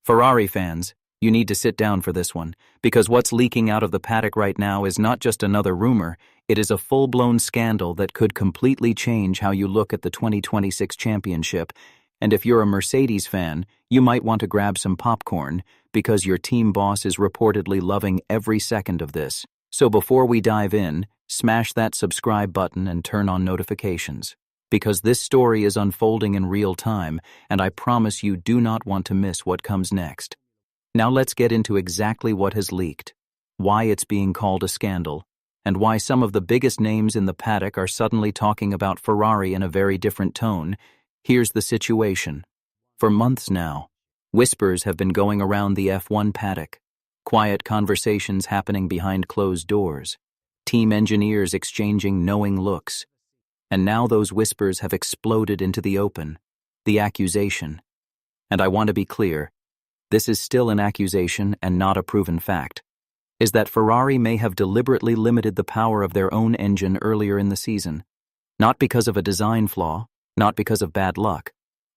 Ferrari fans, you need to sit down for this one, because what's leaking out of the paddock right now is not just another rumor, it is a full-blown scandal that could completely change how you look at the 2026 championship. And if you're a Mercedes fan, you might want to grab some popcorn, because your team boss is reportedly loving every second of this. So before we dive in, smash that subscribe button and turn on notifications, because this story is unfolding in real time, and I promise you do not want to miss what comes next. Now let's get into exactly what has leaked, why it's being called a scandal, and why some of the biggest names in the paddock are suddenly talking about Ferrari in a very different tone. Here's the situation. For months now, whispers have been going around the F1 paddock, quiet conversations happening behind closed doors, team engineers exchanging knowing looks. And now those whispers have exploded into the open, the accusation. And I want to be clear, this is still an accusation and not a proven fact, is that Ferrari may have deliberately limited the power of their own engine earlier in the season, not because of a design flaw, not because of bad luck,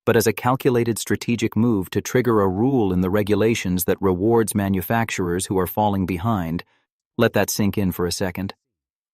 but as a calculated strategic move to trigger a rule in the regulations that rewards manufacturers who are falling behind. Let that sink in for a second.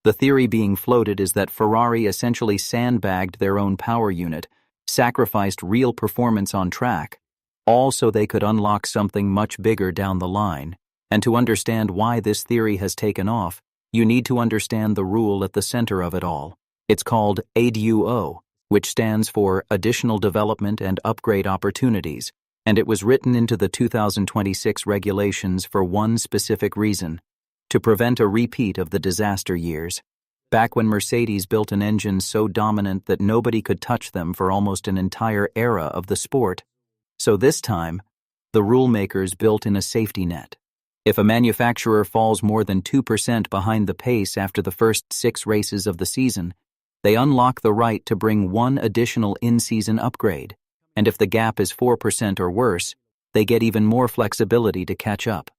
The theory being floated is that Ferrari essentially sandbagged their own power unit, sacrificed real performance on track, all so they could unlock something much bigger down the line. And to understand why this theory has taken off, you need to understand the rule at the center of it all. It's called ADUO, which stands for Additional Development and Upgrade Opportunities, and it was written into the 2026 regulations for one specific reason: to prevent a repeat of the disaster years, back when Mercedes built an engine so dominant that nobody could touch them for almost an entire era of the sport. So this time, the rule makers built in a safety net. If a manufacturer falls more than 2% behind the pace after the first 6 races of the season, they unlock the right to bring one additional in-season upgrade, and if the gap is 4% or worse, they get even more flexibility to catch up.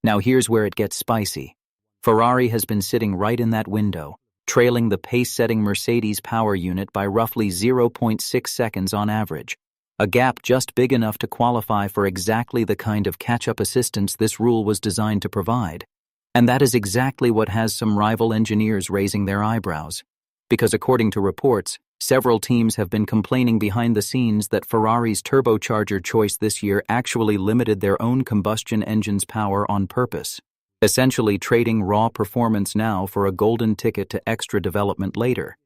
Now here's where it gets spicy. Ferrari has been sitting right in that window, trailing the pace-setting Mercedes power unit by roughly 0.6 seconds on average, a gap just big enough to qualify for exactly the kind of catch-up assistance this rule was designed to provide. And that is exactly what has some rival engineers raising their eyebrows, because according to reports, several teams have been complaining behind the scenes that Ferrari's turbocharger choice this year actually limited their own combustion engine's power on purpose, essentially trading raw performance now for a golden ticket to extra development later.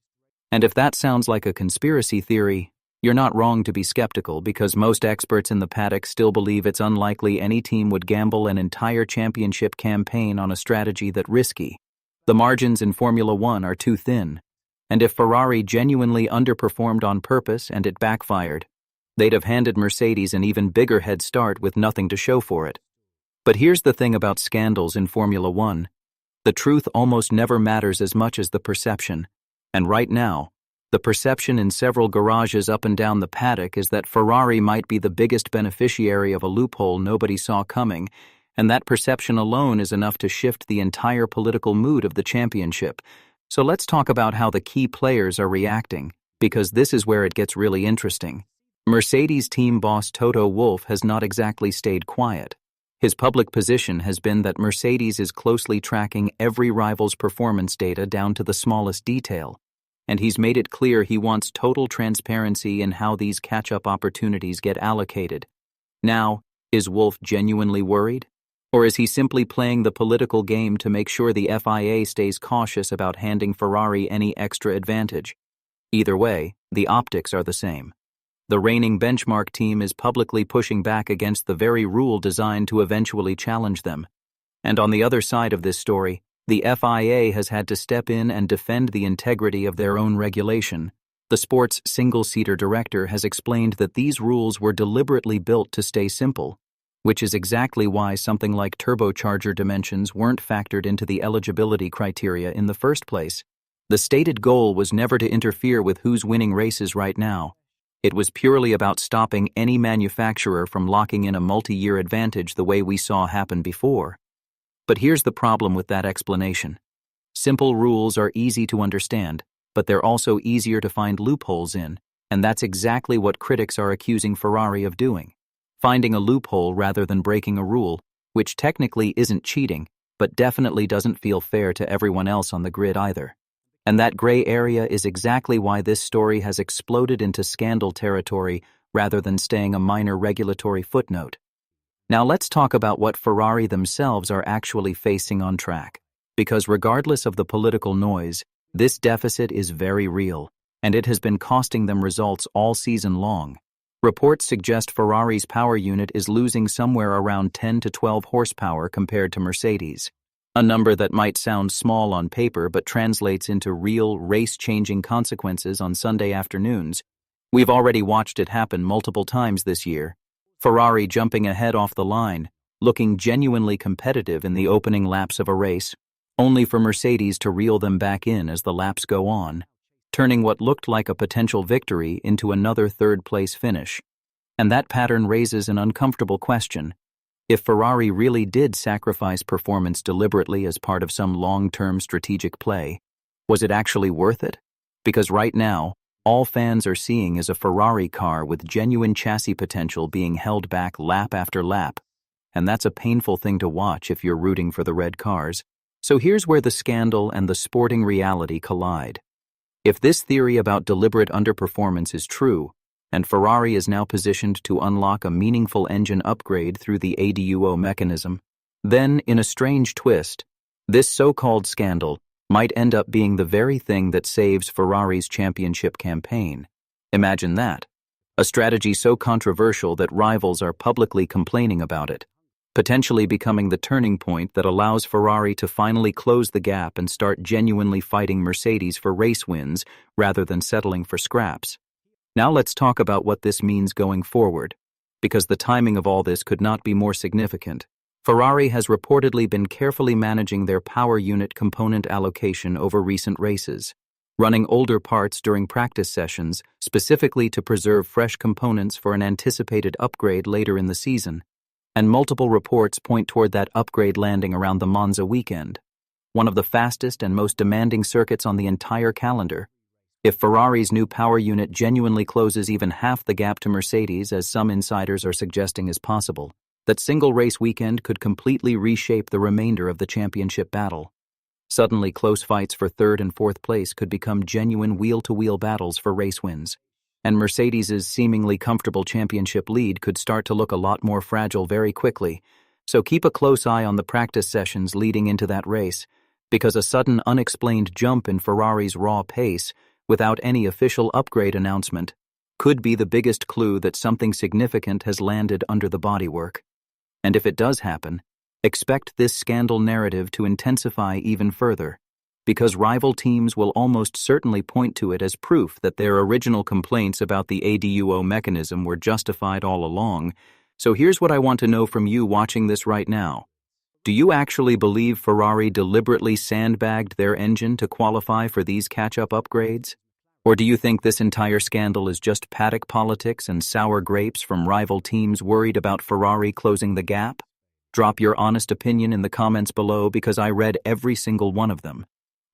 And if that sounds like a conspiracy theory, you're not wrong to be skeptical, because most experts in the paddock still believe it's unlikely any team would gamble an entire championship campaign on a strategy that risky. The margins in Formula One are too thin, and if Ferrari genuinely underperformed on purpose and it backfired, they'd have handed Mercedes an even bigger head start with nothing to show for it. But here's the thing about scandals in Formula One. The truth almost never matters as much as the perception, and right now, the perception in several garages up and down the paddock is that Ferrari might be the biggest beneficiary of a loophole nobody saw coming, and that perception alone is enough to shift the entire political mood of the championship. So let's talk about how the key players are reacting, because this is where it gets really interesting. Mercedes team boss Toto Wolff has not exactly stayed quiet. His public position has been that Mercedes is closely tracking every rival's performance data down to the smallest detail, and he's made it clear he wants total transparency in how these catch-up opportunities get allocated. Now, is Wolff genuinely worried? Or is he simply playing the political game to make sure the FIA stays cautious about handing Ferrari any extra advantage? Either way, the optics are the same. The reigning benchmark team is publicly pushing back against the very rule designed to eventually challenge them. And on the other side of this story, the FIA has had to step in and defend the integrity of their own regulation. The sport's single-seater director has explained that these rules were deliberately built to stay simple, which is exactly why something like turbocharger dimensions weren't factored into the eligibility criteria in the first place. The stated goal was never to interfere with who's winning races right now. It was purely about stopping any manufacturer from locking in a multi-year advantage the way we saw happen before. But here's the problem with that explanation. Simple rules are easy to understand, but they're also easier to find loopholes in, and that's exactly what critics are accusing Ferrari of doing. finding a loophole rather than breaking a rule, which technically isn't cheating, but definitely doesn't feel fair to everyone else on the grid either. And that gray area is exactly why this story has exploded into scandal territory rather than staying a minor regulatory footnote. Now let's talk about what Ferrari themselves are actually facing on track. Because regardless of the political noise, this deficit is very real, and it has been costing them results all season long. Reports suggest Ferrari's power unit is losing somewhere around 10 to 12 horsepower compared to Mercedes, a number that might sound small on paper but translates into real race-changing consequences on Sunday afternoons. We've already watched it happen multiple times this year. Ferrari jumping ahead off the line, looking genuinely competitive in the opening laps of a race, only for Mercedes to reel them back in as the laps go on, turning what looked like a potential victory into another third-place finish. And that pattern raises an uncomfortable question. If Ferrari really did sacrifice performance deliberately as part of some long-term strategic play, was it actually worth it? Because right now, all fans are seeing is a Ferrari car with genuine chassis potential being held back lap after lap. And that's a painful thing to watch if you're rooting for the red cars. So here's where the scandal and the sporting reality collide. If this theory about deliberate underperformance is true, and Ferrari is now positioned to unlock a meaningful engine upgrade through the ADUO mechanism, then, in a strange twist, this so-called scandal might end up being the very thing that saves Ferrari's championship campaign. Imagine that. A strategy so controversial that rivals are publicly complaining about it, potentially becoming the turning point that allows Ferrari to finally close the gap and start genuinely fighting Mercedes for race wins rather than settling for scraps. Now let's talk about what this means going forward, because the timing of all this could not be more significant. Ferrari has reportedly been carefully managing their power unit component allocation over recent races, running older parts during practice sessions specifically to preserve fresh components for an anticipated upgrade later in the season. And multiple reports point toward that upgrade landing around the Monza weekend, one of the fastest and most demanding circuits on the entire calendar. If Ferrari's new power unit genuinely closes even half the gap to Mercedes, as some insiders are suggesting is possible, that single race weekend could completely reshape the remainder of the championship battle. Suddenly, close fights for third and fourth place could become genuine wheel-to-wheel battles for race wins, and Mercedes's seemingly comfortable championship lead could start to look a lot more fragile very quickly. So keep a close eye on the practice sessions leading into that race, because a sudden unexplained jump in Ferrari's raw pace without any official upgrade announcement could be the biggest clue that something significant has landed under the bodywork. And if it does happen, expect this scandal narrative to intensify even further, because rival teams will almost certainly point to it as proof that their original complaints about the ADUO mechanism were justified all along. So here's what I want to know from you watching this right now. Do you actually believe Ferrari deliberately sandbagged their engine to qualify for these catch-up upgrades? Or do you think this entire scandal is just paddock politics and sour grapes from rival teams worried about Ferrari closing the gap? Drop your honest opinion in the comments below, because I read every single one of them.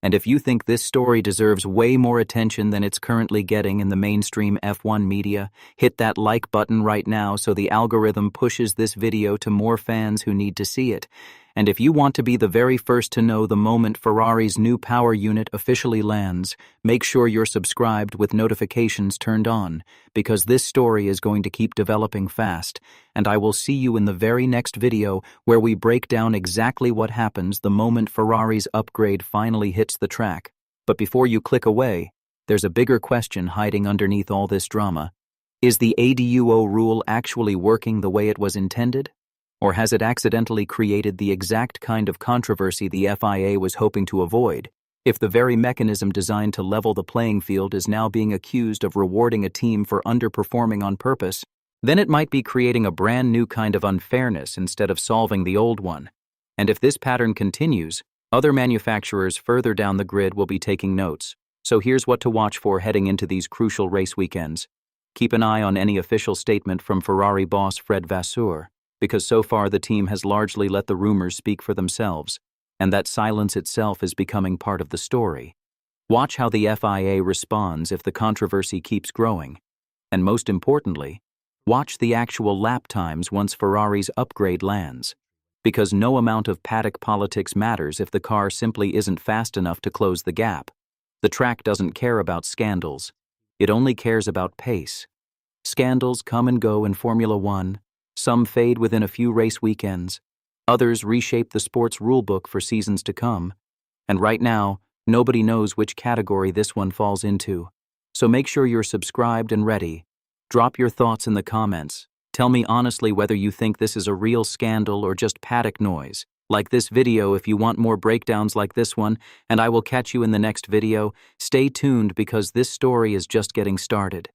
And if you think this story deserves way more attention than it's currently getting in the mainstream F1 media, hit that like button right now so the algorithm pushes this video to more fans who need to see it. And if you want to be the very first to know the moment Ferrari's new power unit officially lands, make sure you're subscribed with notifications turned on, because this story is going to keep developing fast, and I will see you in the very next video where we break down exactly what happens the moment Ferrari's upgrade finally hits the track. But before you click away, there's a bigger question hiding underneath all this drama. Is the ADUO rule actually working the way it was intended? Or has it accidentally created the exact kind of controversy the FIA was hoping to avoid, if the very mechanism designed to level the playing field is now being accused of rewarding a team for underperforming on purpose? Then it might be creating a brand new kind of unfairness instead of solving the old one. And if this pattern continues, other manufacturers further down the grid will be taking notes. So here's what to watch for heading into these crucial race weekends. Keep an eye on any official statement from Ferrari boss Fred Vasseur, because so far the team has largely let the rumors speak for themselves, and that silence itself is becoming part of the story. Watch how the FIA responds if the controversy keeps growing. And most importantly, Watch the actual lap times once Ferrari's upgrade lands. Because no amount of paddock politics matters if the car simply isn't fast enough to close the gap. The track doesn't care about scandals. It only cares about pace. Scandals come and go in Formula One. Some fade within a few race weekends. Others reshape the sport's rulebook for seasons to come. And right now, nobody knows which category this one falls into. So make sure you're subscribed and ready. Drop your thoughts in the comments. Tell me honestly whether you think this is a real scandal or just paddock noise. Like this video if you want more breakdowns like this one, and I will catch you in the next video. Stay tuned because this story is just getting started.